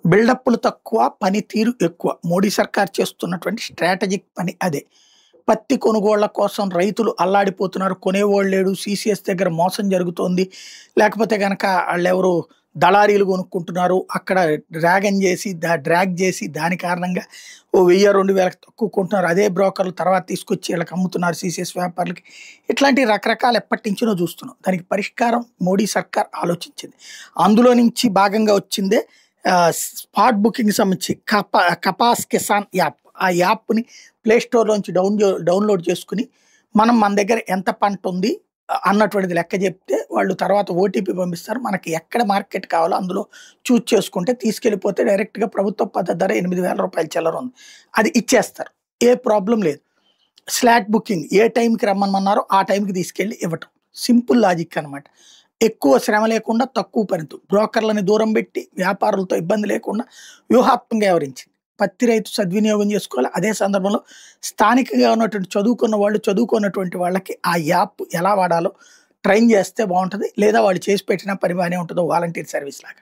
బిల్డప్‌లు తక్కువ, పనితీరు ఎక్కువ. మోడీ సర్కార్ చేస్తున్నటువంటి స్ట్రాటజిక్ పని అదే. పత్తి కొనుగోళ్ల కోసం రైతులు అల్లాడిపోతున్నారు. కొనేవాళ్ళు లేడు. సీసీఎస్ దగ్గర మోసం జరుగుతోంది. లేకపోతే గనక ఆళ్ళెవరో దళారీలు కొనుక్కుంటున్నారు. అక్కడ డ్రాగ్ చేసి దాని కారణంగా ఓ 1000, 2000కి తక్కువ కొంటున్నారు. అదే బ్రోకర్లు తర్వాత తీసుకొచ్చి ఈళ్ళకి అమ్ముతున్నారు సీసీఎస్ వ్యాపారులకి. ఇట్లాంటి రకరకాలు ఎప్పటినుంచో చూస్తున్నాం. దానికి పరిష్కారం మోడీ సర్కార్ ఆలోచించింది. అందులో నుంచి భాగంగా వచ్చిందే స్పాట్ బుకింగ్‌కి సంబంధించి కపాస్ కిసాన్ యాప్. ఆ యాప్‌ని ప్లే స్టోర్‌లోంచి డౌన్‌లోడ్ చేసుకొని, మన దగ్గర ఎంత పంటుంది అన్నటువంటిది లెక్క చెప్తే, వాళ్ళు తర్వాత ఓటీపీ పంపిస్తారు. మనకి ఎక్కడ మార్కెట్ కావాలో అందులో చూజ్ చేసుకుంటే తీసుకెళ్ళిపోతే డైరెక్ట్‌గా ప్రభుత్వ పద్ధతి ధర రూ. 8,000 చిల్లర ఉంది. అది ఇచ్చేస్తారు. ఏ ప్రాబ్లమ్ లేదు. స్లాట్ బుకింగ్ ఏ టైంకి రమ్మనమన్నారో ఆ టైంకి తీసుకెళ్ళి ఇవ్వటం. సింపుల్ లాజిక్ అనమాట. ఎక్కువ శ్రమ లేకుండా తక్కువ పనితో బ్రోకర్‌లని దూరం పెట్టి వ్యాపారులతో ఇబ్బంది లేకుండా వ్యూహాత్మకంగా వ్యవహరించింది. పత్తి రైతు సద్వినియోగం చేసుకోవాలి. అదే సందర్భంలో స్థానికంగా ఉన్నటువంటి చదువుకున్న వాళ్ళు, చదువుకున్నటువంటి వాళ్ళకి ఆ యాప్ ఎలా వాడాలో ట్రైన్ చేస్తే బావుంటది. లేదా వాళ్ళు చేసి పెట్టిన పని బానే ఉంటదో వాలంటీర్ సర్వీస్ లాగా.